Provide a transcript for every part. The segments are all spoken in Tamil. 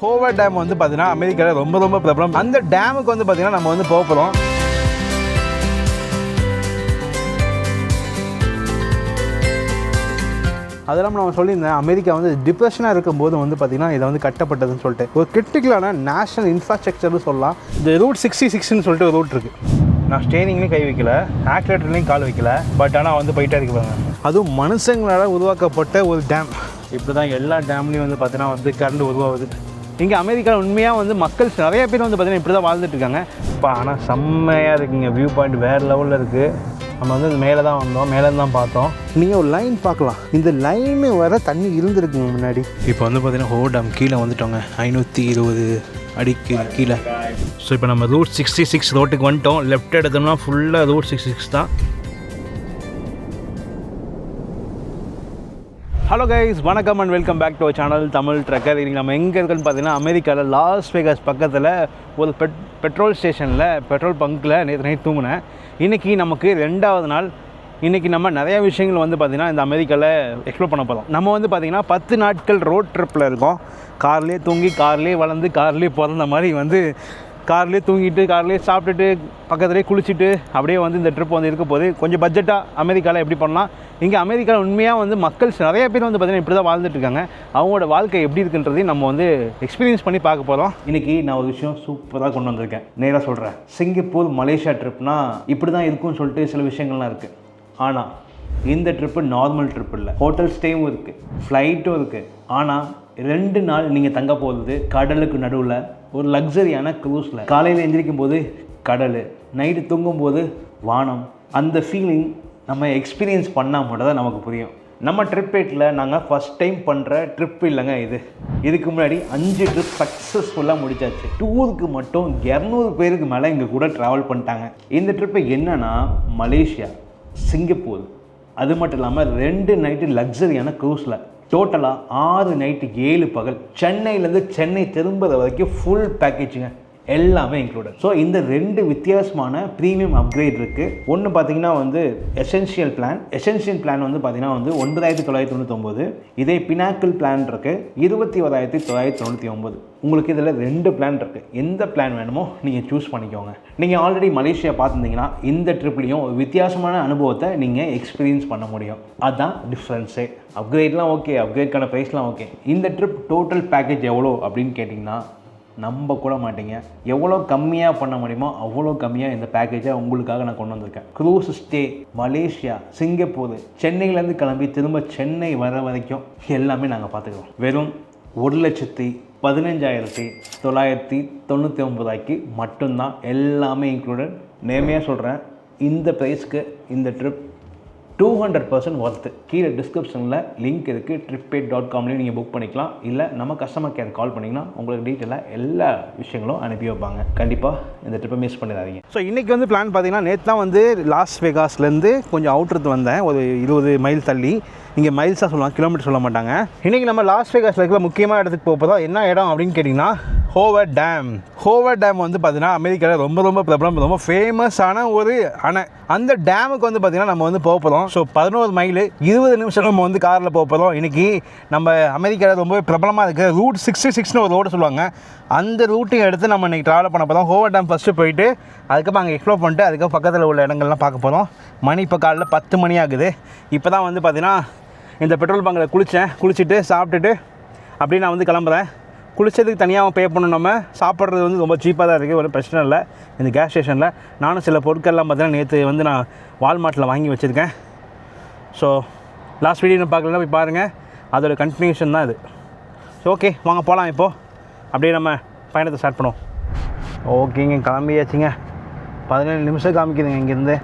ஹோவர் டேம் வந்து பார்த்தீங்கன்னா அமெரிக்காவில் ரொம்ப ரொம்ப பிரபலம். அந்த டேமுக்கு வந்து பார்த்தீங்கன்னா நம்ம வந்து போக போகிறோம். அதெல்லாம் நம்ம சொல்லியிருந்தேன், அமெரிக்கா வந்து டிப்ரெஷனாக இருக்கும்போது வந்து பார்த்திங்கன்னா இதை வந்து கட்டப்பட்டதுன்னு சொல்லிட்டு ஒரு கிரிட்டிக்கலான நேஷனல் இன்ஃப்ராஸ்ட்ரக்சர்னு சொல்லலாம். இந்த ரூட் 66ன்னு சொல்லிட்டு ஒரு ரூட் இருக்குது. நான் ஸ்டேரிங்லேயும் கை வைக்கல, ஆக்சிலேட்டர்லேயும் கால் வைக்கல, பட் ஆனால் வந்து போயிட்டே இருப்பாங்க. அதுவும் மனுஷங்களால் உருவாக்கப்பட்ட ஒரு டேம். இப்படி தான் எல்லா டேம்லேயும் வந்து பார்த்தீங்கன்னா வந்து கரண்ட் உருவாகுது. இங்கே அமெரிக்காவில் உண்மையாக வந்து மக்கள் நிறைய பேர் வந்து பார்த்திங்கன்னா இப்படி தான் வாழ்ந்துட்டுருக்காங்க. இப்போ ஆனால் செம்மையாக இருக்குங்க, வியூ பாயிண்ட் வேறு லெவலில் இருக்குது. நம்ம வந்து மேலே தான் வந்தோம், மேலே தான் பார்த்தோம். நீங்கள் ஒரு லைன் பார்க்கலாம், இந்த லைனு வர தண்ணி இருந்துருக்குங்க முன்னாடி. இப்போ வந்து பார்த்தீங்கன்னா ஹோவர் டேம் கீழே வந்துட்டோங்க, 520 அடிக்கு கீழே. ஸோ இப்போ நம்ம ரூட் 66 ரோட்டுக்கு வந்துட்டோம். லெஃப்ட் எடுத்தோம்னா ஃபுல்லாக ரூட் 66 தான். ஹலோ கைஸ், வணக்கம் and welcome back to our channel Tamil trucker. இன்றைக்கி நம்ம எங்கே இருக்குன்னு பார்த்தீங்கன்னா அமெரிக்காவில் லாஸ் வேகாஸ் பக்கத்தில் ஒரு பெட்ரோல் ஸ்டேஷனில் பெட்ரோல் பங்க்கில் நேற்று நைட் தூங்கினேன். இன்றைக்கி நமக்கு 2வது நாள். இன்றைக்கி நம்ம நிறையா விஷயங்கள் வந்து பார்த்திங்கன்னா இந்த அமெரிக்காவில் எக்ஸ்ப்ளோர் பண்ண போகிறோம். நம்ம வந்து பார்த்திங்கன்னா 10 நாட்கள் ரோட் ட்ரிப்பில் இருக்கோம். கார்லேயே தூங்கி கார்லேயே வளர்ந்து கார்லேயே பிறந்த மாதிரி வந்து கார்லேயே தூங்கிட்டு கார்லேயே சாப்பிட்டுட்டு பக்கத்துலேயே குளிச்சுட்டு அப்படியே வந்து இந்த ட்ரிப் வந்து இருக்க போது. கொஞ்சம் பட்ஜெட்டாக அமெரிக்காவில் எப்படி பண்ணலாம். இங்கே அமெரிக்காவில் உண்மையாக வந்து மக்கள் நிறைய பேர் வந்து பார்த்திங்கன்னா இப்படி தான் வாழ்ந்துட்டுருக்காங்க. அவங்களோட வாழ்க்கை எப்படி இருக்குன்றதையும் நம்ம வந்து எக்ஸ்பீரியன்ஸ் பண்ணி பார்க்க போகிறோம். இன்றைக்கி நான் ஒரு விஷயம் சூப்பராக கொண்டு வந்திருக்கேன், நேராக சொல்கிறேன். சிங்கப்பூர் மலேசியா ட்ரிப்னால் இப்படி தான் இருக்கும்னு சொல்லிட்டு சில விஷயங்கள்லாம் இருக்குது. ஆனால் இந்த ட்ரிப்பு நார்மல் ட்ரிப் இல்லை. ஹோட்டல் ஸ்டேவும் இருக்குது, ஃப்ளைட்டும் இருக்குது. ஆனால் 2 நாள் நீங்கள் தங்க போகிறது கடலுக்கு நடுவில் ஒரு லக்ஸரியான க்ரூஸில். காலையில் எந்திரிக்கும் போது கடல், நைட்டு தூங்கும்போது வானம். அந்த ஃபீலிங் நம்ம எக்ஸ்பீரியன்ஸ் பண்ணால் மட்டும் தான் நமக்கு புரியும். நம்ம ட்ரிப் எட்டில் நாங்கள் ஃபஸ்ட் டைம் பண்ணுற ட்ரிப் இல்லைங்க இது. இதுக்கு முன்னாடி 5 ட்ரிப் சக்ஸஸ்ஃபுல்லாக முடிச்சாச்சு. டூருக்கு மட்டும் 200 பேருக்கு மேலே இங்கே கூட ட்ராவல் பண்ணிட்டாங்க. இந்த ட்ரிப்பு என்னென்னா மலேசியா, சிங்கப்பூர், அது மட்டும் இல்லாமல் 2 நைட்டு லக்ஸரியான க்ரூஸில். டோட்டலாக 6 நைட்டு 7 பகல். சென்னையிலேருந்து சென்னை திரும்புகிற வரைக்கும் ஃபுல் பேக்கேஜுங்க, எல்லாமே இன்க்ளூடட். ஸோ இந்த 2 வித்தியாசமான ப்ரீமியம் அப்கிரேட் இருக்குது. ஒன்று பார்த்தீங்கன்னா வந்து எசென்ஷியல் பிளான் வந்து பார்த்தீங்கன்னா வந்து 9999. இதே பினாக்கிள் பிளான் இருக்குது 21999. உங்களுக்கு இதில் 2 பிளான் இருக்குது. எந்த பிளான் வேணுமோ நீங்கள் சூஸ் பண்ணிக்கோங்க. நீங்கள் ஆல்ரெடி மலேசியா பார்த்துருந்தீங்கன்னா இந்த ட்ரிப்லேயும் வித்தியாசமான அனுபவத்தை நீங்கள் எக்ஸ்பீரியன்ஸ் பண்ண முடியும். அதுதான் டிஃப்ரென்ஸே. அப்கிரேட்லாம் ஓகே, அப்கிரேட்கான ப்ரைஸ்லாம் ஓகே. இந்த ட்ரிப் டோட்டல் பேக்கேஜ் எவ்வளோ அப்படின்னு கேட்டிங்கன்னா நம்ப கூட மாட்டீங்க. எவ்வளோ கம்மியாக பண்ண முடியுமோ அவ்வளோ கம்மியாக இந்த பேக்கேஜை உங்களுக்காக நான் கொண்டு வந்திருக்கேன். க்ரூஸ் ஸ்டே, மலேசியா, சிங்கப்பூர், சென்னையிலேருந்து கிளம்பி திரும்ப சென்னை வர வரைக்கும் எல்லாமே நாங்கள் பார்த்துக்குறோம். வெறும் 1,15,999 மட்டும்தான், எல்லாமே இன்க்ளூடட். நேமையாக சொல்கிறேன், இந்த ப்ரைஸ்க்கு இந்த ட்ரிப் 200% ஒர்த்து. கீழே டிஸ்கிரிப்ஷனில் லிங்க் இருக்குது. tripate.com-லையும் நீங்கள் புக் பண்ணிக்கலாம். இல்லை நம்ம கஸ்டமர் கேர் கால் பண்ணிங்கன்னா உங்களுக்கு டீட்டெயிலாக எல்லா விஷயங்களும் அனுப்பி வைப்பாங்க. கண்டிப்பாக இந்த ட்ரிப்பை மிஸ் பண்ணிடாதீங்க. ஸோ இன்றைக்கி வந்து பிளான் பார்த்தீங்கன்னா, நேற்று தான் வந்து லாஸ் வேகாஸ்லேருந்து கொஞ்சம் அவுட்ருக்கு வந்தேன், ஒரு 20 மைல் தள்ளி. இங்கே மைல்ஸாக சொல்லுவாங்க, கிலோமீட்டர் சொல்ல மாட்டாங்க. இன்றைக்கி நம்ம லாஸ் வேகாஸில் இருக்கிற முக்கியமான இடத்துக்கு போகிறோம். என்ன இடம் அப்படின்னு கேட்டிங்கன்னா ஹோவர் டேம் வந்து பார்த்தீங்கன்னா அமெரிக்காவில் ரொம்ப ரொம்ப பிரபலம், ரொம்ப ஃபேமஸான ஒரு அணை. அந்த டேமுக்கு வந்து பார்த்திங்கன்னா நம்ம வந்து போக போகிறோம். ஸோ 11 மைல் 20 நிமிஷம் நம்ம வந்து காரில் போக போகிறோம். இன்றைக்கி நம்ம அமெரிக்காவில் ரொம்ப பிரபலமாக இருக்குது ரூட் 66ன்னு ஒரு ரோடு சொல்லுவாங்க. அந்த ரூட்டையும் எடுத்து நம்ம இன்றைக்கி ட்ராவல் பண்ண போகிறோம். ஹோவர் டேம் ஃபஸ்ட்டு போயிட்டு அதுக்கப்புறம் அங்கே எக்ஸ்ப்ளோர் பண்ணிட்டு அதுக்கப்புறம் பக்கத்தில் உள்ள இடங்கள்லாம் பார்க்க போகிறோம். மணி இப்போ காலைல 10 மணி ஆகுது. இப்போ தான் வந்து பார்த்திங்கன்னா இந்த பெட்ரோல் பங்கில் குளிச்சுட்டு சாப்பிட்டுட்டு அப்படியே நான் வந்து கிளம்புறேன். குளிச்சதுக்கு தனியாக பே பண்ணணும். நம்ம சாப்பிட்றது வந்து ரொம்ப சீப்பாக தான் இருக்குது, ஒரு பிரச்சனை இல்லை இந்த கேஸ் ஸ்டேஷனில். நானும் சில பொருட்கள்லாம் பார்த்தீங்கன்னா நேற்று வந்து நான் வால்மார்ட்டில் வாங்கி வச்சுருக்கேன். ஸோ லாஸ்ட் வீடியோ பார்க்கலாம், போய் பாருங்கள், அதோட கண்டினியூஷன் தான் இது. ஸோ ஓகே, வாங்க போகலாம். இப்போது அப்படியே நம்ம பயணத்தை ஸ்டார்ட் பண்ணுவோம். ஓகேங்க, கிளம்பியாச்சுங்க. 17 நிமிஷம் காமிக்குதுங்க இங்கேருந்து.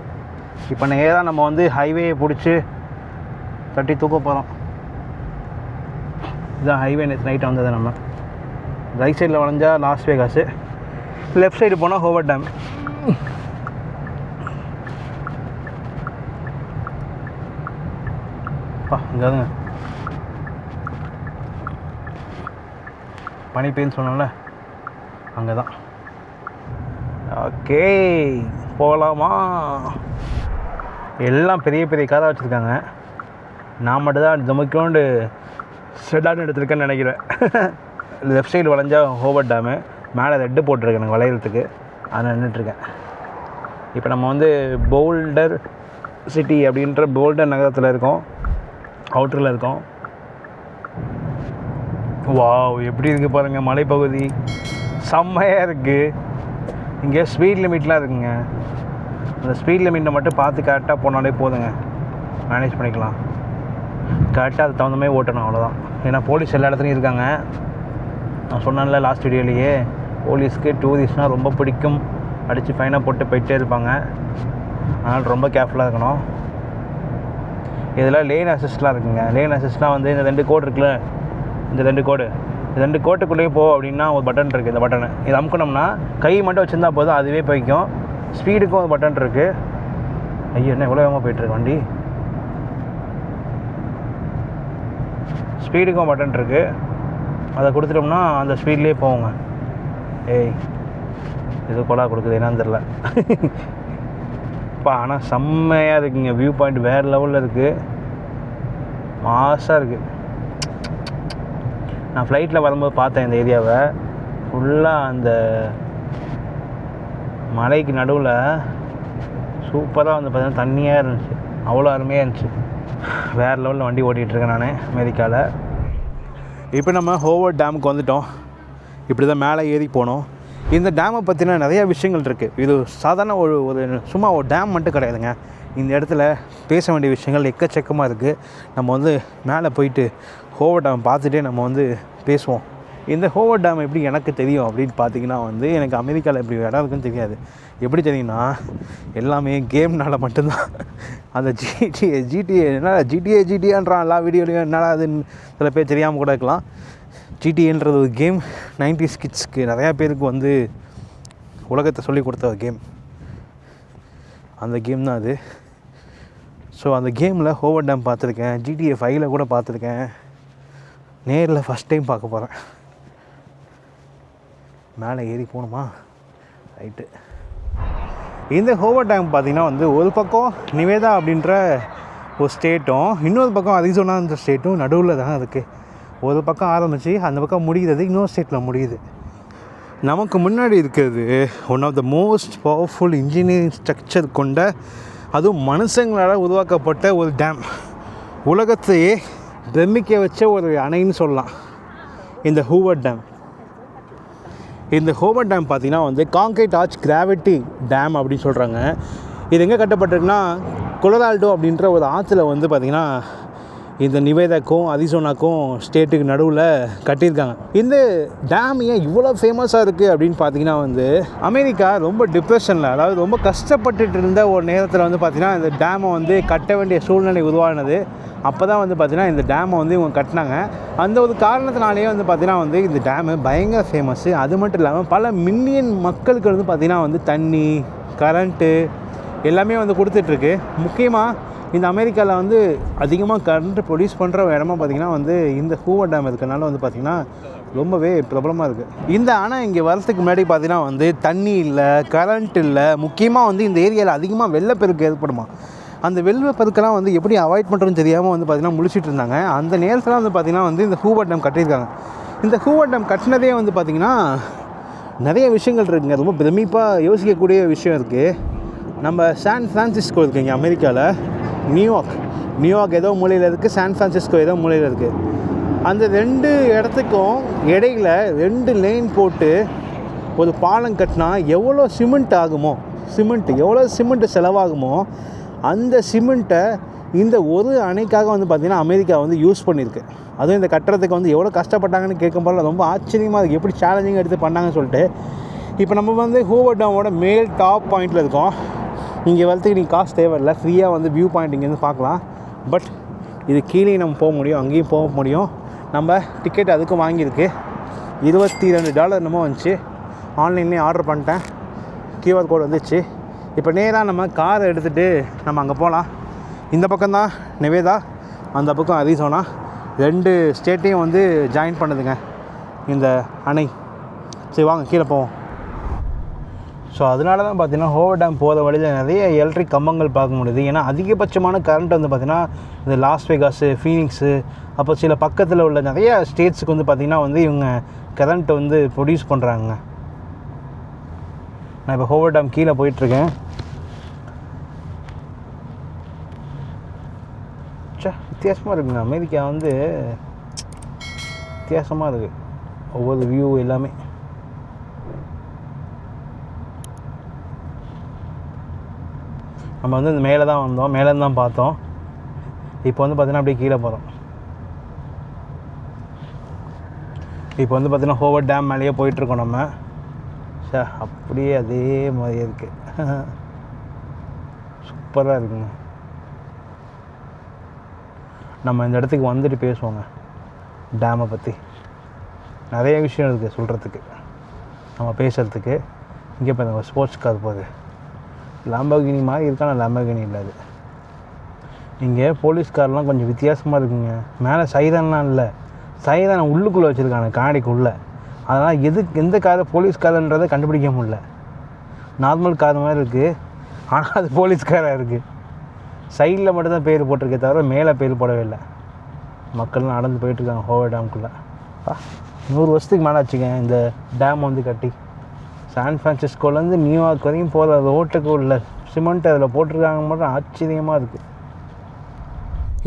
இப்போ நேராக நம்ம வந்து ஹைவேயை பிடிச்சி தட்டி தூக்க போகிறோம். இதுதான் ஹைவே. நேற்று நைட்டு வந்தது. நம்ம ரைட் சைடில் வளைஞ்சா லாஸ் வேகாஸு, லெஃப்ட் சைடு போனால் ஹோவர் டேம். இங்கே பனி பெய்யுன்னு சொன்னோம்ல, அங்கே தான். ஓகே, போகலாமா? எல்லாம் பெரிய பெரிய காராக வச்சுருக்காங்க. நான் மட்டும் தான் ஜமக்கோண்டு செடான்னு எடுத்துருக்கேன்னு நினைக்கிறேன். லெஃப்ட் சைடு வளைஞ்சா ஹோவர்ட் டேமு, மேலே ரெட்டு போட்டிருக்கு எனக்கு வளையறதுக்கு, அதை நின்றுட்டுருக்கேன். இப்போ நம்ம வந்து போல்டர் சிட்டி அப்படின்ற போல்டர் நகரத்தில் இருக்கோம், அவுட்டரில் இருக்கோம். வாவ், எப்படி இருக்குது பாருங்கள் மலைப்பகுதி, செம்மையாக இருக்குது. இங்கே ஸ்பீட் லிமிட்லாம் இருக்குங்க. அந்த ஸ்பீட் லிமிட்டை மட்டும் பார்த்து கரெக்டாக போனாலே போதுங்க, மேனேஜ் பண்ணிக்கலாம். கரெக்டாக அதுக்கு தகுந்த மாதிரி ஓட்டணும், அவ்வளோதான். ஏன்னா போலீஸ் எல்லா இடத்துலையும் இருக்காங்க. நான் சொன்னேன்ல லாஸ்ட் வீடியோலேயே, போலீஸ்க்கு டூரிஸ்ட்னால் ரொம்ப பிடிக்கும், அடித்து ஃபைனாக போட்டு போயிட்டே இருப்பாங்க. அதனால் ரொம்ப கேர்ஃபுல்லாக இருக்கணும். இதில் லேன் அசிஸ்ட்லாம் இருக்குங்க. லேன் அசிஸ்ட்லாம் வந்து இந்த 2 கோடு இருக்குல்ல, இந்த 2 கோட்டுக்குள்ளேயும் போ அப்படின்னா ஒரு பட்டன் இருக்குது. இந்த பட்டனை இது அமுக்கணும்னா கை மட்டும் வச்சுருந்தா போதும், அதுவே போய்க்கும். ஸ்பீடுக்கும் ஒரு பட்டன் இருக்குது. ஐயோ, என்ன எவ்வளோ வேகமாக போய்ட்டுருக்கு வண்டி. ஸ்பீடுக்கும் பட்டன் இருக்குது, அதை கொடுத்துட்டோம்னா அந்த ஸ்பீட்லேயே போவோங்க. ஏய், இது கொலா கொடுக்குது என்னன்னு தெரில. இப்போ ஆனால் செம்மையாக இருக்குங்க, வியூ பாயிண்ட் வேறு லெவலில் இருக்குது, மாசாக இருக்குது. நான் ஃப்ளைட்டில் வரும்போது பார்த்தேன் இந்த ஏரியாவை ஃபுல்லாக. அந்த மலைக்கு நடுவில் சூப்பராக வந்து பார்த்தீங்கன்னா தண்ணியாக இருந்துச்சு, அவ்வளோ அருமையாக இருந்துச்சு. வேறு லெவலில் வண்டி ஓட்டிகிட்ருக்கேன் நான் அமெரிக்காவில். இப்போ நம்ம ஹோவர்ட் டேமுக்கு வந்துவிட்டோம். இப்படி தான் மேலே ஏறி போனோம். இந்த டேமை பற்றின நிறையா விஷயங்கள் இருக்குது. இது சாதாரண ஒரு சும்மா ஒரு டேம் மட்டும் கிடையாதுங்க. இந்த இடத்துல பேச வேண்டிய விஷயங்கள் எக்கச்சக்கமாக இருக்குது. நம்ம வந்து மேலே போயிட்டு ஹோவர்ட் டேம் பார்த்துட்டே நம்ம வந்து பேசுவோம். இந்த ஹோவர்ட் டேம் எப்படி எனக்கு தெரியும் அப்படின்னு பார்த்தீங்கன்னா வந்து, எனக்கு அமெரிக்காவில் இப்படி இடம் இருக்குன்னு தெரியாது. எப்படி தெரியும்னா, எல்லாமே கேம்னால் மட்டும்தான். அந்த ஜிடிஏ என்ன ஜிடிஏன்றான் எல்லா வீடியோலையும், என்னடா அதுன்னு சில பேர் தெரியாமல் கூட இருக்கலாம். ஜிடிஏன்றது ஒரு கேம், 90s கிட்ஸ்க்கு நிறையா பேருக்கு வந்து உலகத்தை சொல்லி கொடுத்த ஒரு கேம். அந்த கேம் தான் அது. ஸோ அந்த கேமில் ஹோவர்ட் டேம் பார்த்துருக்கேன், GTA 5 கூட பார்த்துருக்கேன். நேரில் ஃபஸ்ட் டைம் பார்க்க போகிறேன். மேலே ஏறி போகணுமா? ரைட்டு. இந்த ஹோவர்ட் டேம் பார்த்திங்கன்னா வந்து ஒரு பக்கம் நிவேதா அப்படின்ற ஒரு ஸ்டேட்டும், இன்னொரு பக்கம் அரிசோனான்ற ஸ்டேட்டும் நடுவில் தான் இருக்குது. ஒரு பக்கம் ஆரம்பித்து அந்த பக்கம் முடிகிறது, இன்னொரு ஸ்டேட்டில் முடியுது. நமக்கு முன்னாடி இருக்கிறது one of the most powerful engineering structure கொண்ட, அதுவும் மனுஷங்களால் உருவாக்கப்பட்ட ஒரு டேம். உலகத்தையே பிரமிக்க வச்ச ஒரு அணைன்னு சொல்லலாம் இந்த ஹோவர்ட் டேம். இந்த ஹோவர்ட் டேம் பார்த்திங்கன்னா வந்து கான்க்ரீட் ஆர்ச் கிராவிட்டி டேம் அப்படின்னு சொல்கிறாங்க. இது எங்கே கட்டப்பட்டிருக்குன்னா, கொலராடோ அப்படின்ற ஒரு ஆற்றுல வந்து பார்த்திங்கன்னா இந்த நிவேதாக்கும் அரிசோனாக்கும் ஸ்டேட்டுக்கு நடுவில் கட்டியிருக்காங்க. இந்த டேம் ஏன் இவ்வளோ ஃபேமஸாக இருக்குது அப்படின்னு பார்த்தீங்கன்னா வந்து, அமெரிக்கா ரொம்ப டிப்ரெஷனில், அதாவது ரொம்ப கஷ்டப்பட்டுட்டு இருந்த ஒரு நேரத்தில் வந்து பார்த்திங்கன்னா இந்த டேமை வந்து கட்ட வேண்டிய சூழ்நிலை உருவானது. அப்போ தான் வந்து பார்த்திங்கன்னா இந்த டேமை வந்து இவங்க கட்டினாங்க. அந்த ஒரு காரணத்தினாலேயே வந்து பார்த்திங்கன்னா வந்து இந்த டேமு பயங்கர ஃபேமஸ்ஸு. அது மட்டும் இல்லாமல் பல மில்லியன் மக்களுக்கு வந்து பார்த்திங்கன்னா வந்து தண்ணி, கரண்ட்டு எல்லாமே வந்து கொடுத்துட்ருக்கு. முக்கியமாக இந்த அமெரிக்காவில் வந்து அதிகமாக கரண்ட்டு ப்ரொடியூஸ் பண்ணுற இடமா பார்த்திங்கன்னா வந்து இந்த ஹோவர்ட் டேம் இருக்கிறனால வந்து பார்த்திங்கன்னா ரொம்பவே பிரபலமாக இருக்குது. இந்த அணை இங்கே வரத்துக்கு முன்னாடி பார்த்திங்கன்னா வந்து தண்ணி இல்லை, கரண்ட் இல்லை. முக்கியமாக வந்து இந்த ஏரியாவில் அதிகமாக வெள்ளப்பெருக்கு ஏற்படுமா. அந்த வெள்ளப்பெருக்கெல்லாம் வந்து எப்படி அவாய்ட் பண்ணுறதுன்னு தெரியாமல் வந்து பார்த்திங்கன்னா முழிச்சிட்டு இருந்தாங்க. அந்த நேரத்தில் வந்து பார்த்திங்கன்னா வந்து இந்த ஹோவர்ட் டேம் கட்டியிருக்காங்க. இந்த ஹோவர்ட் டேம் கட்டினதே வந்து பார்த்திங்கன்னா நிறைய விஷயங்கள் இருக்குங்க. ரொம்ப பிரமிப்பாக யோசிக்கக்கூடிய விஷயம் இருக்குது. நம்ம சான் ஃப்ரான்சிஸ்கோ இருக்குது இங்கே அமெரிக்காவில். நியூயார்க் ஏதோ மூலையில் இருக்குது, சான் ஃப்ரான்சிஸ்கோ ஏதோ மூலையில் இருக்குது. அந்த 2 இடத்துக்கும் இடையில் 2 லேன் போட்டு ஒரு பாலம் கட்டினா எவ்வளோ சிமெண்ட் ஆகுமோ, எவ்வளோ சிமெண்ட் செலவாகுமோ, அந்த சிமெண்ட்டை இந்த ஒரு அணைக்காக வந்து பார்த்திங்கன்னா அமெரிக்கா வந்து யூஸ் பண்ணியிருக்கு. அதுவும் இந்த கட்டுறதுக்கு வந்து எவ்வளோ கஷ்டப்பட்டாங்கன்னு கேட்கும்போது ரொம்ப ஆச்சரியமாக இருக்குது, எப்படி சேலஞ்சிங் எடுத்து பண்ணாங்கன்னு சொல்லிட்டு. இப்போ நம்ம வந்து ஹோவர்ட் டேமோட மேல் டாப் பாயிண்டில் இருக்கோம். இங்கே வரத்துக்கு நீங்கள் காசு தேவையில்லை, ஃப்ரீயாக வந்து வியூ பாயிண்ட் இங்கேருந்து பார்க்கலாம். பட் இது கீழே நம்ம போக முடியும், அங்கேயும் போக முடியும். நம்ம டிக்கெட் அதுக்கும் வாங்கியிருக்கு. $22 என்னமோ வந்துச்சு. ஆன்லைன்லேயே ஆர்டர் பண்ணிட்டேன், QR கோடு வந்துச்சு. இப்போ நேராக நம்ம காரை எடுத்துகிட்டு நம்ம அங்கே போகலாம். இந்த பக்கம்தான் நிவேதா, அந்த பக்கம் அரிசோனா. 2 ஸ்டேட்டையும் வந்து ஜாயின் பண்ணுதுங்க இந்த அணை. சரி வாங்க கீழே போவோம். ஸோ அதனால தான் பார்த்திங்கன்னா ஹோவர் டேம் போகிற வழியில் நிறைய எலக்ட்ரிக் கம்பங்கள் பார்க்க முடியுது. ஏன்னா அதிகபட்சமான கரண்ட் வந்து பார்த்திங்கன்னா இந்த லாஸ் வேகாஸு, ஃபீனிக்ஸு, அப்போ சில பக்கத்தில் உள்ள நிறைய ஸ்டேட்ஸுக்கு வந்து பார்த்திங்கன்னா வந்து இவங்க கரண்ட்டை வந்து ப்ரொடியூஸ் பண்ணுறாங்க. நான் இப்போ ஹோவர் டேம் கீழே போயிட்டுருக்கேன். வித்தியாசமாக இருக்குங்க. அமெரிக்கா வந்து வித்தியாசமாக இருக்குது, ஒவ்வொரு வியூ எல்லாமே. நம்ம வந்து இந்த மேலே தான் வந்தோம், மேலேருந்து தான் பார்த்தோம். இப்போ வந்து பார்த்திங்கன்னா அப்படியே கீழே போகிறோம். இப்போ வந்து பார்த்திங்கன்னா ஹோவர் டேம் மேலேயே போயிட்டுருக்கோம் நம்ம. அப்படியே அதே மாதிரியே இருக்குது. சூப்பராக இருக்குங்க. நம்ம இந்த இடத்துக்கு வந்துட்டு பேசுவோங்க டேமை பற்றி. நிறைய விஷயம் இருக்குது சொல்கிறதுக்கு, நம்ம பேசுகிறதுக்கு. இங்கே பாருங்க ஸ்போர்ட்ஸ் கார் போகுது. லாம்போகினி மாதிரி இருக்கா, நான் லாம்போகினி இல்லாது. இங்கே போலீஸ் கார்லாம் கொஞ்சம் வித்தியாசமாக இருக்குங்க. மேலே சைரன்லாம் இல்லை, சைரனை உள்ளுக்குள்ளே வச்சுருக்காங்க காடிக்குள்ளே. அதனால் எந்த கார் போலீஸ் காருன்றதை கண்டுபிடிக்க முடியல. நார்மல் கார் மாதிரி இருக்குது, ஆனால் அது போலீஸ் காராக இருக்குது. சைடில் மட்டும்தான் பேர் போட்டிருக்கே தவிர மேலே பேர் போடவே இல்லை. மக்கள்லாம் நடந்து போயிட்டுருக்காங்க ஹோவர் டேமுக்குள்ளே. 100 வருஷத்துக்கு மேலே ஆச்சுங்க இந்த டேம் வந்து கட்டி. சான் ஃப்ரான்சிஸ்கோலேருந்து நியூயார்க் வரைக்கும் போகிற ரோட்டுக்கு உள்ள சிமெண்ட் அதில் போட்டிருக்காங்க மட்டும் ஆச்சரியமாக இருக்குது.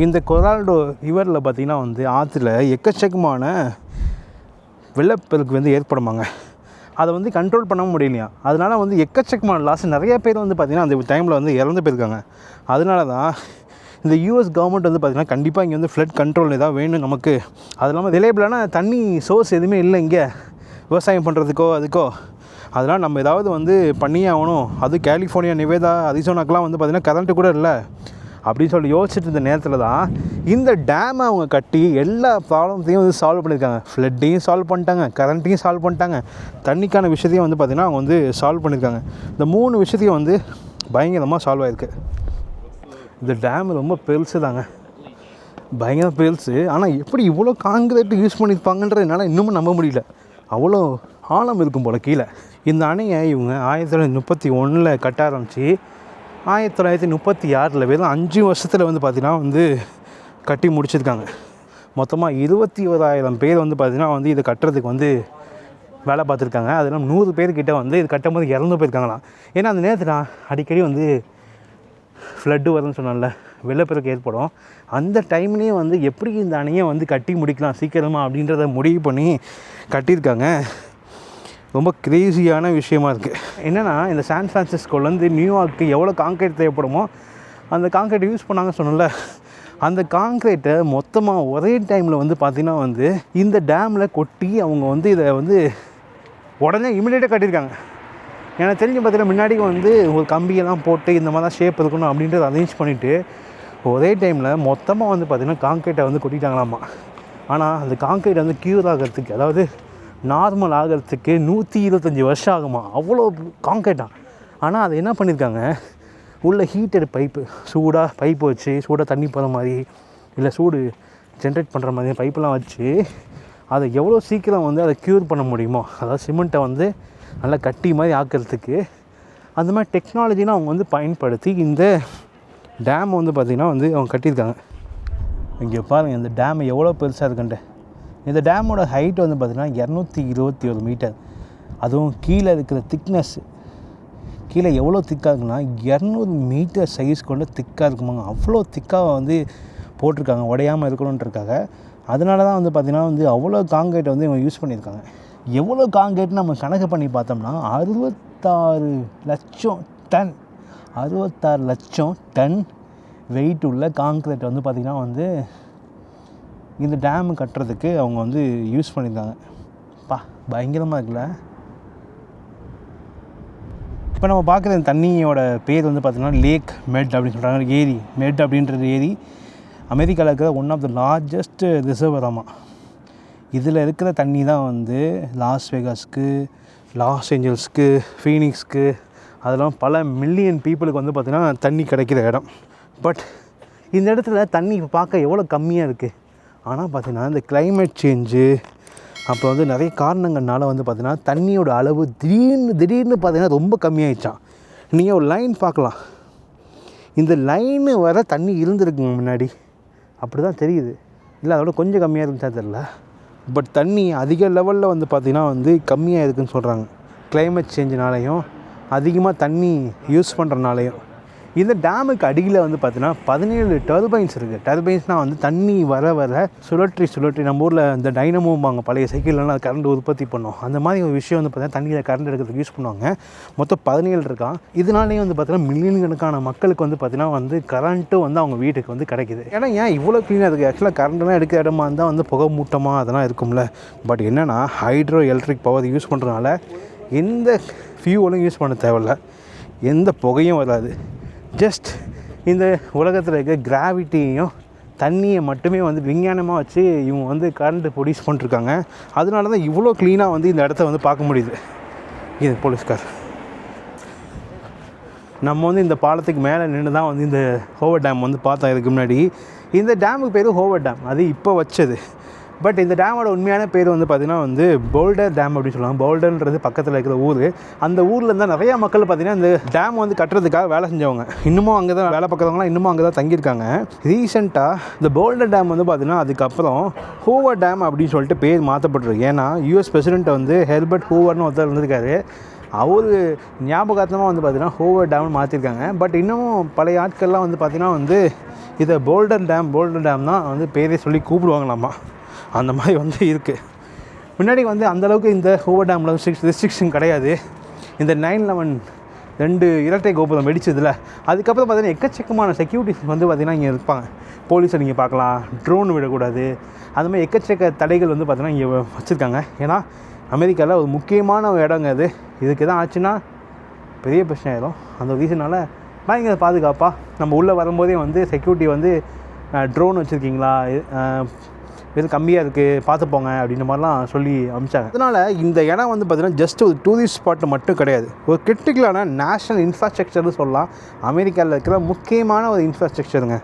இந்த கொரால்டோ ரிவரில் பார்த்திங்கன்னா வந்து ஆற்றுல எக்கச்சக்கமான வெள்ளப்பெருக்கு வந்து ஏற்படுமாங்க. அதை வந்து கண்ட்ரோல் பண்ண முடியலையா. அதனால் வந்து எக்கச்சக்கமான லாஸ், நிறைய பேர் வந்து பார்த்திங்கன்னா அந்த டைமில் வந்து இறந்து போயிருக்காங்க. அதனால தான் இந்த யூஎஸ் கவர்மெண்ட் வந்து பார்த்திங்கன்னா கண்டிப்பாக இங்கே வந்து ஃப்ளட் கண்ட்ரோல் ஏதாவது வேணும் நமக்கு. அது இல்லாமல் ரிலேபிளான தண்ணி சோர்ஸ் எதுவுமே இல்லை இங்கே விவசாயம் பண்ணுறதுக்கோ அதுக்கோ. அதனால் நம்ம ஏதாவது வந்து பண்ணியே ஆகணும். அது கலிஃபோர்னியா, நிவேதா, அரிசோனாக்கெலாம் வந்து பார்த்திங்கன்னா கரண்ட்டு கூட இல்லை அப்படின்னு சொல்லி யோசிச்சுட்டு இருந்த நேரத்தில் தான் இந்த டேமை அவங்க கட்டி எல்லா ப்ராப்ளத்தையும் வந்து சால்வ் பண்ணியிருக்காங்க. ஃப்ளட்டையும் சால்வ் பண்ணிட்டாங்க, கரண்ட்டையும் சால்வ் பண்ணிட்டாங்க, தண்ணிக்கான விஷயத்தையும் வந்து பார்த்திங்கன்னா அவங்க வந்து சால்வ் பண்ணியிருக்காங்க. இந்த 3 விஷயத்தையும் வந்து பயங்கரமாக சால்வ் ஆகிருக்கு. இந்த டேம் ரொம்ப பெருசு தாங்க, பயங்கர பெருசு. ஆனால் எப்படி இவ்வளோ காங்கிரீட் யூஸ் பண்ணியிருப்பாங்கன்றது என்னால் இன்னமும் நம்ப முடியல. அவ்வளோ ஆழம் இருக்கும் போல் கீழே. இந்த அணையை இவங்க 1931 கட்ட ஆரம்பித்து 1936 வெறும் 5 வருஷத்தில் வந்து பார்த்திங்கன்னா வந்து கட்டி முடிச்சிருக்காங்க. மொத்தமாக 21,000 பேர் வந்து பார்த்திங்கன்னா வந்து இதை கட்டுறதுக்கு வந்து வேலை பார்த்துருக்காங்க. அதெல்லாம் 100 பேர்கிட்ட வந்து இது கட்டும் போது இறந்து போயிருக்காங்களாம். ஏன்னா அந்த நேரத்தில் அடிக்கடி வந்து ஃப்ளட்டு வரும்னு சொன்னால, வெள்ளப்பெருக்கு ஏற்படும். அந்த டைம்லேயே வந்து எப்படி இந்த அணையை வந்து கட்டி முடிக்கலாம் சீக்கிரமாக அப்படின்றத முடிவு பண்ணி கட்டியிருக்காங்க. ரொம்ப க்ரேஸியான விஷயமா இருக்குது. என்னென்னா இந்த சான் ஃப்ரான்சிஸ்கோலேருந்து நியூயார்க்கு எவ்வளோ கான்க்ரீட் தேவைப்படுமோ அந்த கான்க்ரீட் யூஸ் பண்ணாங்க சொன்னல, அந்த கான்க்ரீட்டை மொத்தமாக ஒரே டைமில் வந்து பார்த்திங்கன்னா வந்து இந்த டேமில் கொட்டி அவங்க வந்து இதை வந்து உடனே இமிடியேட்டாக கட்டியிருக்காங்க. எனக்கு தெரிஞ்சு பார்த்தீங்கன்னா முன்னாடி வந்து ஒரு கம்பியெல்லாம் போட்டு இந்த மாதிரி தான் ஷேப் இருக்கணும் அப்படின்றத அரேஞ்ச் பண்ணிவிட்டு ஒரே டைமில் மொத்தமாக வந்து பார்த்திங்கன்னா கான்க்ரீட்டை வந்து கொட்டிட்டாங்களாமா. ஆனால் அந்த கான்க்ரீட் வந்து க்யூர் ஆகிறதுக்கு, அதாவது நார்மல் ஆகிறதுக்கு 125 வருஷம் ஆகுமா, அவ்வளோ கான்க்ரீட்டாக. ஆனால் அதை என்ன பண்ணியிருக்காங்க, உள்ள ஹீட்டர் பைப்பு, சூடாக பைப்பு வச்சு சூடாக தண்ணி போகிற மாதிரி இல்லை சூடு ஜென்ரேட் பண்ணுற மாதிரி பைப்பெல்லாம் வச்சு அதை எவ்வளோ சீக்கிரம் வந்து அதை க்யூர் பண்ண முடியுமோ, அதாவது சிமெண்ட்டை வந்து நல்லா கட்டி மாதிரி ஆக்கிறதுக்கு அந்த மாதிரி டெக்னாலஜிலாம் அவங்க வந்து பயன்படுத்தி இந்த டேம் வந்து பார்த்திங்கன்னா வந்து அவங்க கட்டியிருக்காங்க. இங்கே பாருங்கள் இந்த டேம் எவ்வளோ பெருசாக இருக்குன்ட்டு. இந்த டேமோட ஹைட் வந்து பார்த்திங்கன்னா 221 மீட்டர். அதுவும் கீழே இருக்கிற திக்னஸ் கீழே எவ்வளோ திக்காக இருக்குன்னா 200 மீட்டர் சைஸ் கொண்டு திக்காக இருக்குமாங்க. அவ்வளோ திக்காக வந்து போட்டிருக்காங்க உடையாமல் இருக்கணுன்றதுக்காக. அதனால தான் வந்து பார்த்திங்கன்னா வந்து அவ்வளோ கான்க்ரீட்டை வந்து இவங்க யூஸ் பண்ணியிருக்காங்க. எவ்வளோ கான்க்ரீட்னு நம்ம கணக்கு பண்ணி பார்த்தோம்னா 66 லட்சம் டன் 66 லட்சம் டன் வெயிட் உள்ள கான்க்ரீட் வந்து பார்த்திங்கன்னா வந்து இந்த டேமு கட்டுறதுக்கு அவங்க வந்து யூஸ் பண்ணியிருக்காங்க. பயங்கரமாக இருக்குல்ல. இப்போ நம்ம பார்க்குற இந்த தண்ணியோட பேர் வந்து பார்த்திங்கன்னா லேக் மெட் அப்படின்னு சொல்கிறாங்க. ஏரி மெட் அப்படின்றது ஏரி அமெரிக்காவில் இருக்கிற ஒன் ஆஃப் த லார்ஜஸ்ட் ரிசர்வராமா. இதில் இருக்கிற தண்ணி தான் வந்து லாஸ் வேகாஸ்க்கு, லாஸ் ஏஞ்சல்ஸ்க்கு, ஃபீனிக்ஸ்க்கு, அதெல்லாம் பல மில்லியன் பீப்புளுக்கு வந்து பார்த்திங்கன்னா தண்ணி கிடைக்கிற இடம். பட் இந்த இடத்துல தண்ணி பார்க்க எவ்வளோ கம்மியாக இருக்குது. ஆனால் பார்த்திங்கன்னா இந்த கிளைமேட் சேஞ்சு, அப்போ வந்து நிறைய காரணங்கள்னால வந்து பார்த்திங்கன்னா தண்ணியோட அளவு திடீர்னு பார்த்திங்கன்னா ரொம்ப கம்மியாயிடுச்சான். நீங்கள் ஒரு லைன் பார்க்கலாம், இந்த லைனு வர தண்ணி இருந்திருக்குங்க முன்னாடி, அப்படி தான் தெரியுது. இல்லை அதோட கொஞ்சம் கம்மியாக இருந்துச்சா தெரில, பட் தண்ணி அதிக லெவலில் வந்து பார்த்திங்கன்னா வந்து கம்மியாக இருக்குதுன்னு சொல்கிறாங்க. கிளைமேட் சேஞ்சினாலையும் அதிகமாக தண்ணி யூஸ் பண்ணுறனாலையும். இந்த டேமுக்கு அடியில் வந்து பார்த்திங்கன்னா 17 டர்பைன்ஸ் இருக்குது. டர்பைன்ஸ்னால் வந்து தண்ணி வர சுழற்றி நம்ம ஊரில் இந்த டைனமோம்பாங்க, பழைய சைக்கிள்லாம் அது கரண்ட் உற்பத்தி பண்ணோம். அந்த மாதிரி ஒரு விஷயம் வந்து பார்த்திங்கன்னா தண்ணியில் கரண்ட் எடுக்கிறதுக்கு யூஸ் பண்ணுவாங்க. மொத்தம் 17 இருக்கான். இதனாலேயும் வந்து பார்த்திங்கன்னா மில்லியன் கணக்கான மக்களுக்கு வந்து பார்த்திங்கன்னா வந்து கரண்ட்டும் வந்து அவங்க வீட்டுக்கு வந்து கிடைக்கிது. ஏன்னா ஏன் இவ்வளோ க்ளீனாக இருக்குது? ஆக்சுவலாக கரண்ட்லாம் எடுக்கிற இடமா இருந்தால் வந்து புகை மூட்டமாக அதெல்லாம் இருக்கும்ல. பட் என்னென்னா ஹைட்ரோ எலக்ட்ரிக் பவர் யூஸ் பண்ணுறதுனால எந்த ஃபியூவலும் யூஸ் பண்ண தேவையில்ல, எந்த புகையும் வராது. ஜஸ்ட் இந்த உலகத்தில் இருக்க கிராவிட்டியையும் தண்ணியை மட்டுமே வந்து விஞ்ஞானமாக வச்சு இவங்க வந்து கரண்ட்டு ப்ரொடியூஸ் பண்ணிருக்காங்க. அதனால தான் இவ்வளோ க்ளீனாக வந்து இந்த இடத்த வந்து பார்க்க முடியுது. இது போலீஸ்கார். நம்ம வந்து இந்த பாலத்துக்கு மேலே நின்று தான் வந்து இந்த ஹோவர் டேம் வந்து பார்த்தோம். இதுக்கு முன்னாடி இந்த டேமுக்கு பேர் ஹோவர் டேம், அது இப்போ வச்சது. பட் இந்த டேமோட உண்மையான பேர் வந்து பார்த்திங்கன்னா வந்து போல்டர் டேம் அப்படின்னு சொல்லுவாங்க. போல்டர்ன்றது பக்கத்தில் இருக்கிற ஊர். அந்த ஊரில் இருந்தால் நிறையா மக்கள் பார்த்திங்கன்னா இந்த டேம் வந்து கட்டுறதுக்காக வேலை செஞ்சவங்க இன்னமும் அங்கே தான் வேலை பார்க்குறவங்களாம் இன்னமும் அங்கே தான் தங்கியிருக்காங்க. ரீசெண்டாக இந்த போல்டர் டேம் வந்து பார்த்திங்கன்னா அதுக்கப்புறம் ஹூவர் டேம் அப்படின்னு சொல்லிட்டு பேர் மாற்றப்பட்டிருக்கு. ஏன்னா யூஎஸ் பிரசிடென்ட் வந்து ஹெர்பர்ட் ஹூவர்னு ஒருத்தர் இருந்திருக்காரு. அவர் ஞாபகார்த்தமாக வந்து பார்த்திங்கன்னா ஹூவர் டேம்னு மாற்றிருக்காங்க. பட் இன்னமும் பழைய ஆட்கள்லாம் வந்து பார்த்திங்கன்னா வந்து இதை போல்டர் டேம் தான் வந்து பேரே சொல்லி கூப்பிடுவாங்களாமா. அந்த மாதிரி வந்து இருக்குது. முன்னாடி வந்து அந்தளவுக்கு இந்த ஹோவர் டேமில் ரெஸ்ட்ரிக்ஷன் கிடையாது. இந்த 9/11 2 இரட்டை கோபுரம் வெடிச்சதில் அதுக்கப்புறம் பார்த்திங்கன்னா எக்கச்சக்கமான செக்யூரிட்டிஸ் வந்து பார்த்திங்கன்னா இங்கே இருப்பாங்க. போலீஸை நீங்கள் பார்க்கலாம், ட்ரோன் விடக்கூடாது, அது மாதிரி எக்கச்சக்க தடைகள் வந்து பார்த்திங்கன்னா இங்கே வச்சுருக்காங்க. ஏன்னா அமெரிக்காவில் ஒரு முக்கியமான ஒரு இடங்க அது. இதுக்கு எதாவது ஆச்சுன்னா பெரிய பிரச்சனை ஆயிடும். அந்த ரீசனால் பயங்கர பாதுகாப்பாக நம்ம உள்ளே வரும்போதே வந்து செக்யூரிட்டி வந்து ட்ரோன் வச்சுருக்கீங்களா, இது கம்மியாக இருக்குது பார்த்துப்போங்க அப்படின்ற மாதிரிலாம் சொல்லி அனுப்பிச்சாங்க. அதனால் இந்த இடம் வந்து பார்த்திங்கன்னா ஜஸ்ட் ஒரு டூரிஸ்ட் ஸ்பாட்டு மட்டும் கிடையாது, ஒரு கிரிட்டிக்கலான நேஷ்னல் இன்ஃப்ராஸ்ட்ரக்சர்னு சொல்லலாம். அமெரிக்காவில் இருக்கிற முக்கியமான ஒரு இன்ஃப்ராஸ்ட்ரக்சருங்க.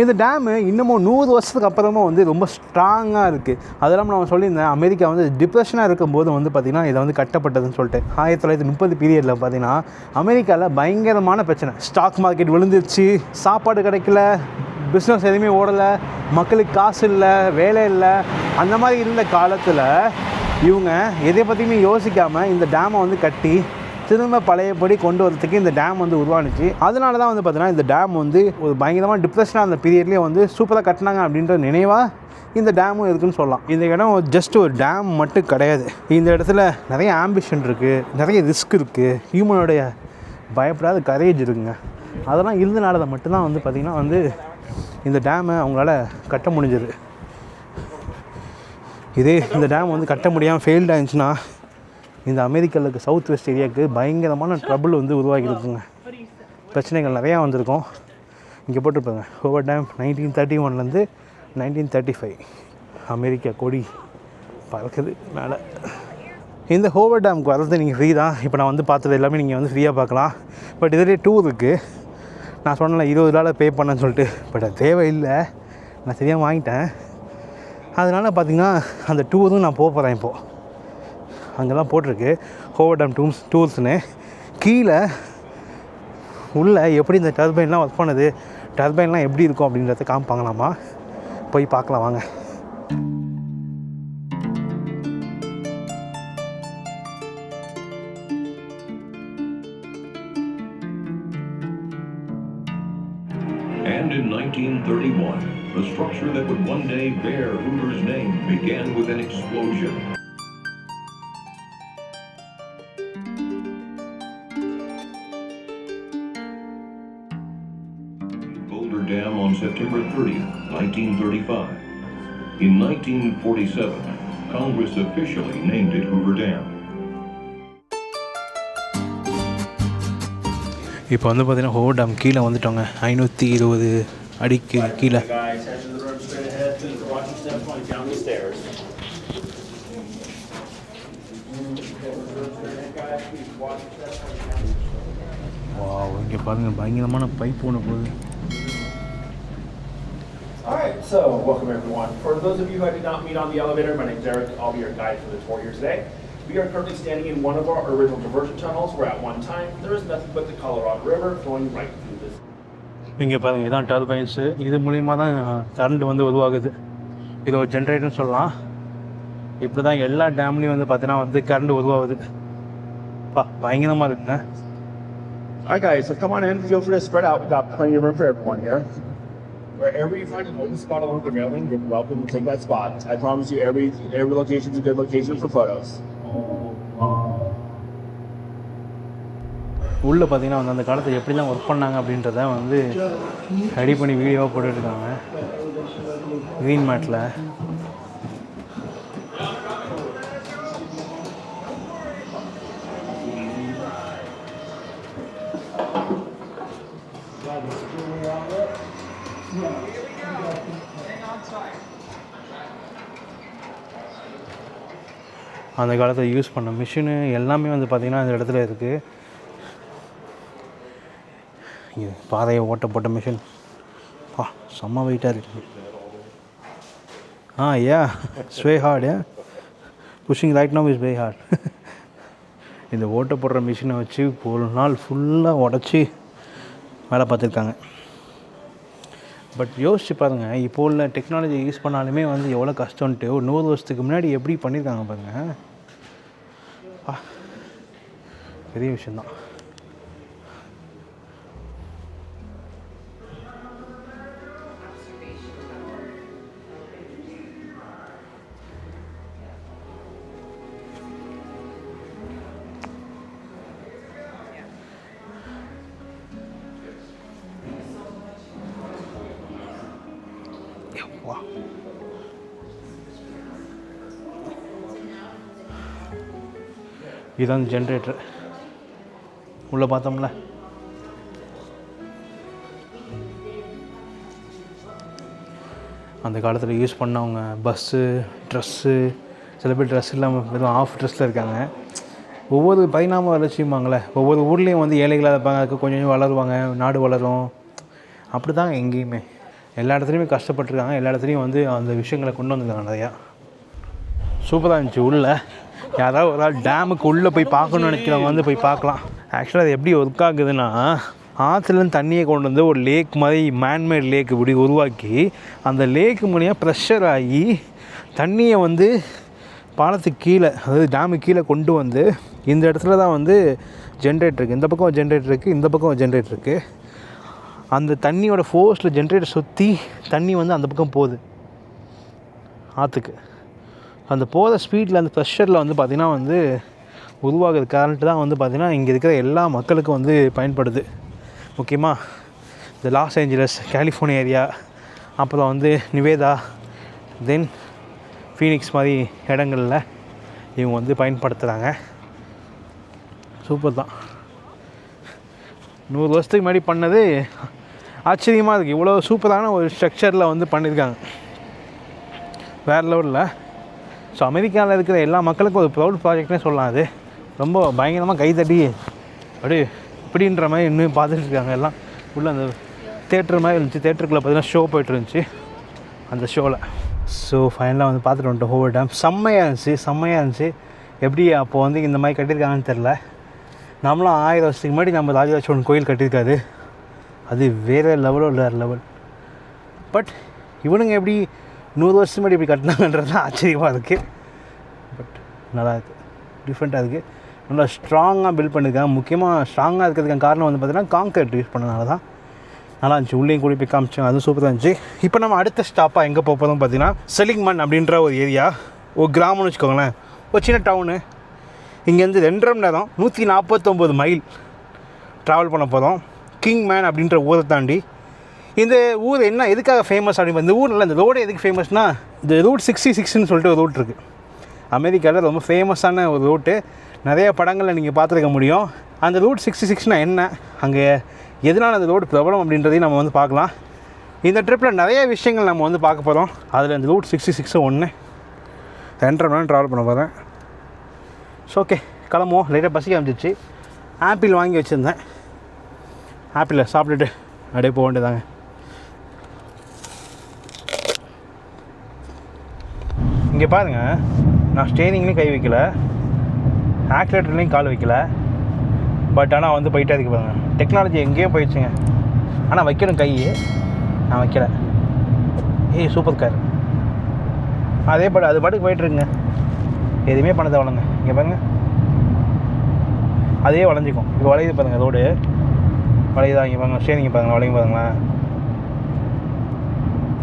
இந்த டேமு இன்னமும் 100 வருஷத்துக்கு அப்புறமா வந்து ரொம்ப ஸ்ட்ராங்காக இருக்குது. அதெல்லாம் நான் சொல்லியிருந்தேன், அமெரிக்கா வந்து டிப்ரெஷனாக இருக்கும்போது வந்து பார்த்திங்கன்னா இதை வந்து கட்டப்பட்டதுன்னு சொல்லிட்டு 1930 பீரியடில் பார்த்திங்கன்னா அமெரிக்காவில் பயங்கரமான பிரச்சனை. ஸ்டாக் மார்க்கெட் விழுந்துருச்சு, சாப்பாடு கிடைக்கல, பிஸ்னஸ் எதுவுமே ஓடலை, மக்களுக்கு காசு இல்லை, வேலை இல்லை. அந்த மாதிரி இருந்த காலத்தில் இவங்க எதை பற்றியுமே யோசிக்காமல் இந்த டேமை வந்து கட்டி திரும்ப பழையபடி கொண்டு வரதுக்கு இந்த டேம் வந்து உருவானுச்சு. அதனால தான் வந்து பார்த்தீங்கன்னா இந்த டேம் வந்து ஒரு பயங்கரமாக டிப்ரெஷனாக அந்த பீரியட்லேயே வந்து சூப்பராக கட்டினாங்க அப்படின்ற நினைவாக இந்த டேமும் இருக்குதுன்னு சொல்லலாம். இந்த இடம் ஜஸ்ட் ஒரு டேம் மட்டும் கிடையாது. இந்த இடத்துல நிறைய ஆம்பிஷன் இருக்குது, நிறைய ரிஸ்க் இருக்குது, ஹியூமனோடைய பயப்படாத கரேஜ் இருக்குங்க. அதெல்லாம் இருந்தனால தான் மட்டும்தான் வந்து பார்த்திங்கன்னா வந்து இந்த டேமை அவங்களால கட்ட முடிஞ்சது. இதே இந்த டேம் வந்து கட்ட முடியாமல் ஃபெயில்ட் ஆகிடுச்சுன்னா இந்த அமெரிக்காவில் இருக்க சவுத் வெஸ்ட் ஏரியாவுக்கு பயங்கரமான ட்ரபிள் வந்து உருவாகியிருக்குங்க. பிரச்சனைகள் நிறையா வந்திருக்கும். இங்கே போட்டிருப்பாங்க ஹோவர் டேம் 1931 1935 அமெரிக்கா கொடி பறக்குது மேலே. இந்த ஹோவர் டேமுக்கு வர்றது நீங்கள் ஃப்ரீ தான். இப்போ நான் வந்து பார்த்தது எல்லாமே நீங்கள் வந்து ஃப்ரீயாக பார்க்கலாம். பட் இதிலே டூர் இருக்குது. நான் சொன்னேன் $20 பே பண்ணேன்னு சொல்லிட்டு, பட் அது தேவையில்லை, நான் சரியாக வாங்கிட்டேன். அதனால் பார்த்திங்கன்னா அந்த டூரும் நான் போகிறேன். இப்போது அங்கே தான் போட்டிருக்கு ஹோவர் டேம் டூர்ஸ்னு. கீழே உள்ளே எப்படி இந்த டர்பைன்லாம் ஒர்க் பண்ணுது, டர்பைன்லாம் எப்படி இருக்கும் அப்படின்றத காமிப்பாங்களாமா. போய் பார்க்கலாம் வாங்க. And in 1931, the structure that would one day bear Hoover's name began with an explosion. Boulder Dam on September 30th, 1935. In 1947, Congress officially named it Hoover Dam. இப்போ வந்து பார்த்திங்கன்னா ஹோவர் டேம் கீழே வந்துட்டோங்க. 520 அடிக்கு கீழே. வாவ், இங்கே பாருங்கள் பயங்கரமான பைப் ஒன்று போகுது. So, welcome everyone. For those of you who I did not meet on the elevator, my name is Eric. I'll be your guide for the tour here today. We are currently standing in one of our original diversion tunnels where at one time there is nothing but the Colorado River flowing right through this. இங்கே பாருங்கள், இதான் டர்பைன்ஸு. இது மூலிமா தான் கரண்ட் வந்து உருவாகுது. இது ஒரு ஜென்ரேட்டர்னு சொல்லலாம். இப்படி தான் எல்லா டேம்லேயும் வந்து பார்த்தீங்கன்னா வந்து கரண்ட் உருவாகுது. பயங்கரமாக இருக்குங்க. Alright guys, so come on in, feel free to spread out. We've got plenty of room for everyone here. Wherever you find an open spot along the railing, you're welcome to take that spot. I promise you every location is a good location for photos. உள்ளே பார்த்தீங்கன்னா வந்து அந்த காலத்தில் எப்படிலாம் ஒர்க் பண்ணாங்க அப்படின்றத வந்து ரெடி பண்ணி வீடியோவாக போட்டுருக்காங்க க்ரீன் மேட்டில். அந்த காலத்தில் யூஸ் பண்ண மிஷினு எல்லாமே வந்து பார்த்திங்கன்னா அந்த இடத்துல இருக்குது. இது பாதையை ஓட்ட போட்ட மிஷின். செம்ம வெயிட்டாக இருக்குது. It's way hard. Pushing right now is way hard. இந்த ஓட்ட போடுற மிஷினை வச்சு ஒரு நாள் ஃபுல்லாக உடச்சி வேலை பார்த்துருக்காங்க. பட் யோசிச்சு பாருங்கள், இப்போ உள்ள டெக்னாலஜி யூஸ் பண்ணாலுமே வந்து எவ்வளோ கஷ்டம்ன்ட்டு ஒரு 100 வருஷத்துக்கு முன்னாடி எப்படி பண்ணியிருக்காங்க பாருங்கள். பெரிய விஷயந்தான். இதுதான் ஜென்ரேட்டர். உள்ளே பார்த்தோம்ல, அந்த காலத்தில் யூஸ் பண்ணவங்க பஸ்ஸு, ட்ரெஸ்ஸு, சில பேர் ட்ரெஸ் இல்லாமல் வெறும் ஆஃப் ட்ரெஸ்ஸில் இருக்காங்க. ஒவ்வொரு பரிணாம வளர்ச்சியும்பாங்களே, ஒவ்வொரு ஊர்லேயும் வந்து ஏழைகளாக இருப்பாங்க, அதுக்கு கொஞ்சம் கொஞ்சம் வளருவாங்க, நாடு வளரும். அப்படி தாங்க எங்கேயுமே எல்லா இடத்துலையுமே கஷ்டப்பட்டுருக்காங்க. எல்லா இடத்துலையும் வந்து அந்த விஷயங்களை கொண்டு வந்துருக்காங்க நிறையா. சூப்பராக இருந்துச்சு. உள்ளே யாராவது ஒரு ஆள் டேமுக்கு உள்ளே போய் பார்க்கணுன்னு நினைக்கிறவங்க வந்து போய் பார்க்கலாம். ஆக்சுவலாக அது எப்படி ஒர்க் ஆகுதுன்னா, ஆற்றுலேருந்து தண்ணியை கொண்டு வந்து ஒரு லேக் மாதிரி மேன்மேட் லேக் இப்படி உருவாக்கி அந்த லேக்கு மூலியம் ப்ரெஷர் ஆகி தண்ணியை வந்து பாலத்துக்கு கீழே, அதாவது டேமுக்கு கீழே கொண்டு வந்து இந்த இடத்துல தான் வந்து ஜென்ரேட்டர் இருக்குது. இந்த பக்கம் ஜென்ரேட்டர் இருக்குது, இந்த பக்கம் ஜென்ரேட்டர் இருக்குது. அந்த தண்ணியோட ஃபோர்ஸில் ஜென்ரேட்டர் சுற்றி தண்ணி வந்து அந்த பக்கம் போகுது ஆற்றுக்கு. அந்த போகிற ஸ்பீடில் அந்த ப்ரெஷரில் வந்து பார்த்திங்கன்னா வந்து உருவாகுது கரண்ட்டு தான் வந்து பார்த்திங்கன்னா இங்கே இருக்கிற எல்லா மக்களுக்கும் வந்து பயன்படுது. முக்கியமாக இந்த லாஸ் ஏஞ்சலஸ், கலிஃபோர்னியா ஏரியா, அப்புறம் வந்து நிவேதா, தென் ஃபீனிக்ஸ் மாதிரி இடங்களில் இவங்க வந்து பயன்படுத்துகிறாங்க. சூப்பர் தான். 100 வருஷத்துக்கு முன்னாடி பண்ணது ஆச்சரியமாக இருக்குது. இவ்வளோ சூப்பரான ஒரு ஸ்ட்ரக்சரில் வந்து பண்ணியிருக்காங்க. வேறு லெவலில். ஸோ அமெரிக்காவில் இருக்கிற எல்லா மக்களுக்கும் ஒரு ப்ரௌட் ப்ராஜெக்ட்னே சொல்லலாம். அது ரொம்ப பயங்கரமாக கைத்தட்டி அப்படியே இப்படின்ற மாதிரி இன்னும் பார்த்துட்டு இருக்காங்க எல்லாம். உள்ள அந்த தேட்டர் மாதிரி இருந்துச்சு. தேட்டருக்குள்ளே பார்த்தீங்கன்னா ஷோ போய்ட்டு இருந்துச்சு அந்த ஷோவில். ஸோ ஃபைனலாக வந்து பார்த்துட்டு வந்துட்டோம் ஹோவர் டேம். செம்மையாக இருந்துச்சு. எப்படி அப்போது வந்து இந்த மாதிரி கட்டியிருக்காங்கன்னு தெரில. நம்மளும் 1000 வருஷத்துக்கு முன்னாடி நம்ம ராஜராஜ சோழன் கோயில் கட்டியிருக்காரு. அது வேறு லெவல். பட் இவனுங்க எப்படி 100 வருஷம் முன்னாடி இப்படி கட்டினாங்கன்றது தான் ஆச்சரியமாக இருக்குது. பட் நல்லா இருக்குது, டிஃப்ரெண்ட்டாக இருக்குது. நல்லா ஸ்ட்ராங்காக பில்ட் பண்ணியிருக்காங்க. முக்கியமாக ஸ்ட்ராங்காக இருக்கிறதுக்கான காரணம் வந்து பார்த்திங்கன்னா கான்கிரீட் யூஸ் பண்ணனால தான். நல்லா இருந்துச்சு. உள்ளேயும் கூடி போய் காமிச்சாங்க, அதுவும் சூப்பராக இருந்துச்சு. இப்போ நம்ம அடுத்த ஸ்டாப்பாக எங்கே போக போகிறோம் பார்த்தீங்கன்னா செலிங்மன் அப்படின்ற ஒரு ஏரியா, ஒரு கிராமம்னு வச்சுக்கோங்களேன், ஒரு சின்ன டவுனு. இங்கேருந்து 2.5 மணி நேரம் 149 மைல் ட்ராவல் பண்ண போகிறோம் கிங் மேன் அப்படின்ற ஊரை தாண்டி. இந்த ஊர் என்ன எதுக்காக ஃபேமஸ் அப்படின்னு, இந்த ஊரில் இந்த ரோடு எதுக்கு ஃபேமஸ்னால், இந்த ரூட் 66ன்னு சொல்லிட்டு ஒரு ரூட் இருக்குது அமெரிக்காவில். ரொம்ப ஃபேமஸான ஒரு ரூட்டு. நிறைய படங்களில் நீங்கள் பார்த்துருக்க முடியும். அந்த ரூட் 66னா என்ன, அங்கே எதனால் அந்த ரோடு பிரபலம் அப்படின்றதையும் நம்ம வந்து பார்க்கலாம். இந்த ட்ரிப்பில் நிறைய விஷயங்கள் நம்ம வந்து பார்க்க போகிறோம். அதில் இந்த ரூட் 66 ஒன்று 2.5 மணி நேரம் ட்ராவல் பண்ண போகிறேன். ஸோ ஓகே, கிளம்புவோம். லைட்டாக பசிக்க ஆரம்பிச்சிச்சு. ஆப்பிள் வாங்கி வச்சுருந்தேன். ஆப்பிளை சாப்பிட்டுட்டு அப்படியே போக வேண்டியதாங்க. பாருங்க, நான் ஸ்டேரிங்லேயும் கை வைக்கல, ஆக்சிலேட்டர்லேயும் கால் வைக்கல. பட் ஆனால் வந்து போயிட்டே இருக்கு பாருங்க. டெக்னாலஜி எங்கேயோ போயிடுச்சுங்க. ஆனால் வைக்கணும் கை, நான் வைக்கல. Super car. அதே அது பாட்டுக்கு போயிட்டுருக்குங்க. எதுவுமே பண்ண தேவைங்க. இங்கே பாருங்க, அதே வளைஞ்சிக்கும். இப்போ வளையுது பாருங்க, ரோடு வளையுதா? இங்கே பாருங்க, ஸ்டேரிங்க பாருங்க, வளையும் பாருங்களேன்.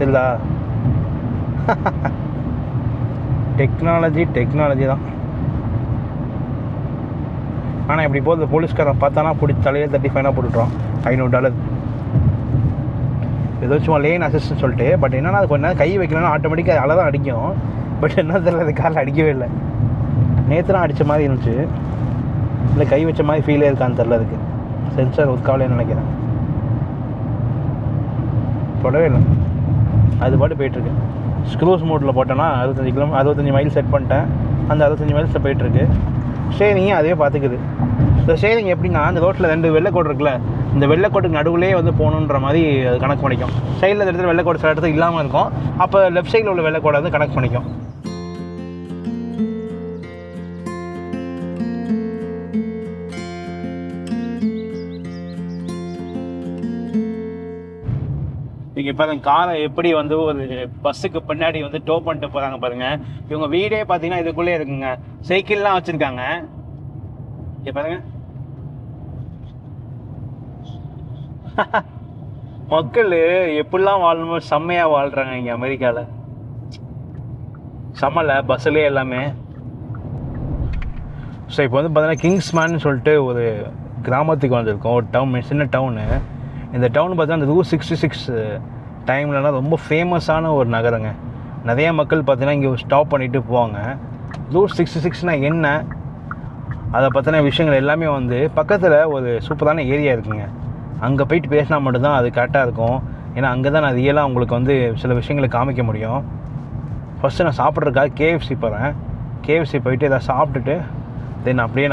தெரியுதா? டெக்னாலஜி தான். ஆனால் இப்படி போகுது, போலீஸ்காரன் பார்த்தானா பிடிச்சி தலையே தட்டி ஃபைனாக போட்டுட்றான் $500. ஏதோ சும்மா லேன் அசிஸ்ட்னு சொல்லிட்டு. பட் என்னன்னா, அது கொஞ்ச நேரம் கை வைக்கலன்னா ஆட்டோமேட்டிக்காக அலை தான் அடிக்கும். பட் என்ன தெரியல, அது காரில் அடிக்கவே இல்லை. நேற்று தான் அடித்த மாதிரி இருந்துச்சு, இல்லை கை வச்ச மாதிரி ஃபீலே இருக்கான்னு தெரில. அதுக்கு சென்சார் ஒர்க்காகலன்னு நினைக்கிறேன். தொடவே இல்லை, அது பாட்டு போயிட்டுருக்கு. ஸ்க்ரூஸ் மோட்டில் போட்டேன்னா 65 மைல் செட் பண்ணிட்டேன். அந்த 65 மைல்ஸில் போயிட்டுருக்கு. ஸ்டேரிங்கும் அதே பார்த்துக்குது. இந்த ஸ்டேரிங் எப்படின்னா, அந்த ரோட்டில் 2 வெள்ளைக்கோடு இருக்குல்ல, இந்த வெள்ளைக்கோட்டுக்கு நடுவுலேயே வந்து போகணுன்ற மாதிரி அது கணக்கு பண்ணிக்கும். சைடில் இடத்துல வெள்ளைக்கோடு சில இடத்துல இல்லாமல் இருக்கும். அப்போ லெஃப்ட் சைடில் உள்ள வெள்ளைக்கோடை வந்து கணக்கு பண்ணிக்கும். இங்கே பாருங்க, காரை எப்படி வந்து ஒரு பஸ்ஸுக்கு பின்னாடி வந்து டோ பண்ணிட்டு போகிறாங்க பாருங்கள். இவங்க வீடே பார்த்தீங்கன்னா இதுக்குள்ளே இருக்குங்க. சைக்கிள்லாம் வச்சுருக்காங்க. இங்கே பாருங்க, மக்கள் எப்படிலாம் வாழணுமோ செம்மையாக வாழ்கிறாங்க இங்கே அமெரிக்காவில். செம்மல பஸ்ஸுலேயே எல்லாமே. ஸோ இப்போ வந்து பார்த்தீங்கன்னா கிங்ஸ்மேன்னு சொல்லிட்டு ஒரு கிராமத்துக்கு வந்திருக்கோம். ஒரு டவுன், சின்ன டவுனு. இந்த டவுன் பார்த்தீங்கன்னா அந்த Route 66 டைம்லலாம் ரொம்ப ஃபேமஸான ஒரு நகரங்க. நிறைய மக்கள் பார்த்தீங்கன்னா இங்கே ஸ்டாப் பண்ணிவிட்டு போவாங்க. Route 66னால் என்ன, அதை பற்றின விஷயங்கள் எல்லாமே வந்து பக்கத்தில் ஒரு சூப்பரான ஏரியா இருக்குங்க. அங்கே போயிட்டு பேசினா மட்டும்தான் அது கரெக்டாக இருக்கும். ஏன்னா அங்கே தான் நான் ரியலாக உங்களுக்கு வந்து சில விஷயங்களை காமிக்க முடியும். ஃபஸ்ட்டு நான் சாப்பிட்றதுக்காக KFC போகிறேன். KFC போயிட்டு எதாவது சாப்பிட்டுட்டு தென் அப்படியே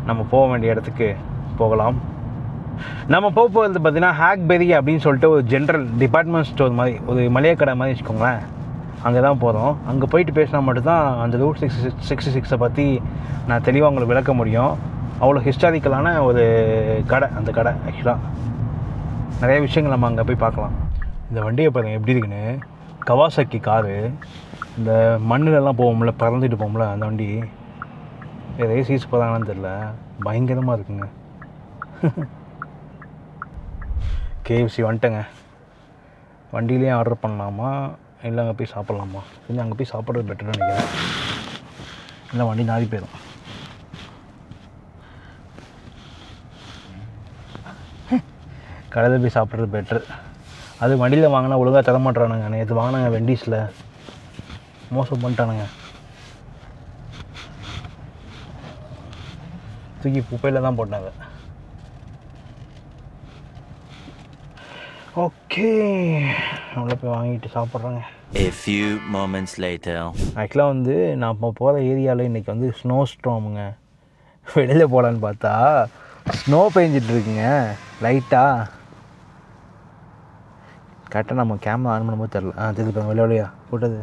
நம்ம போக வேண்டிய இடத்துக்கு போகலாம். நம்ம போகிறது பார்த்தீங்கன்னா ஹேக்பெரி அப்படின்னு சொல்லிட்டு ஒரு ஜென்ரல் டிபார்ட்மெண்ட் ஸ்டோர் மாதிரி, ஒரு மளிகை கடை மாதிரி வச்சுக்கோங்களேன். அங்கே தான் போகிறோம். அங்கே போயிட்டு பேசினா மட்டும்தான் அந்த Route 66 பற்றி நான் தெளிவாக உங்களுக்கு விளக்க முடியும். அவ்வளோ ஹிஸ்டாரிக்கலான ஒரு கடை அந்த கடை. ஆக்சுவலாக நிறைய விஷயங்கள் நம்ம அங்கே போய் பார்க்கலாம். இந்த வண்டியை பாருங்கள் எப்படி இருக்குன்னு. கவாசாக்கி காரு, இந்த மண்ணிலெல்லாம் போவோம்ல, பறந்துட்டு போவோம்ல, அந்த வண்டி. ரேசிஸ் போகிறாங்கன்னு தெரில, பயங்கரமாக இருக்குங்க. KFC வந்துட்டேங்க. வண்டியிலே ஆர்டர் பண்ணலாமா இல்லை அங்கே போய் சாப்பிட்லாமா? இல்லை அங்கே போய் சாப்பிட்றது பெட்டர்னு நினைக்கிறேன். இல்லை வண்டி நாரி போயிடும். கடையில் போய் சாப்பிட்றது பெட்ரு. அது வண்டியில் வாங்கினா ஒழுங்காக தரமாட்டுறானுங்க. நேற்று வாங்கினாங்க வெண்டீஸில், மோசம் பண்ணிட்டானுங்க. தூக்கி குப்பையில் தான் போட்டாங்க. ஓகே, நம்மள போய் வாங்கிட்டு சாப்பிட்றோங்க. A few moments later. ஆக்சுவலாக வந்து நான் இப்போ போகிற ஏரியாவில் இன்றைக்கி வந்து ஸ்னோ ஸ்ட்ராமுங்க. வெளியில் போகலான்னு பார்த்தா ஸ்னோ பெஞ்சிட்ருக்குங்க லைட்டாக. கரெக்டாக நம்ம கேமரா ஆன் பண்ணும்போது தெரில. தெரியுது பாருங்க, வெளியா போட்டது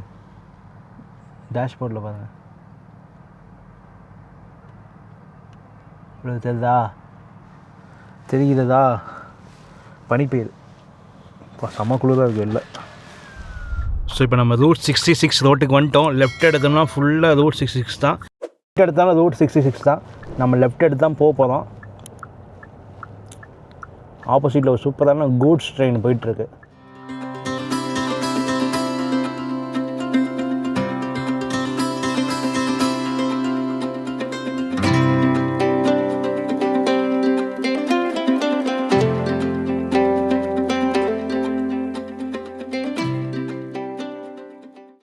டேஷ்போர்டில் பாருங்கள். இவ்வளோ தெரிகிறதா? பனி பெய்யுது. இப்போ செம்ம குளிராக இருக்குது இல்லை. ஸோ இப்போ நம்ம Route 66 ரோட்டுக்கு வந்துட்டோம். லெஃப்ட் எடுத்தோம்னா ஃபுல்லாக Route 66 தான். லெஃப்ட் எடுத்தாலும் Route 66 தான். நம்ம லெஃப்ட் எடுத்து தான் போக போகிறோம். ஆப்போசிட்டில் ஒரு சூப்பரான கூட்ஸ் ட்ரெயின் போயிட்டுருக்கு.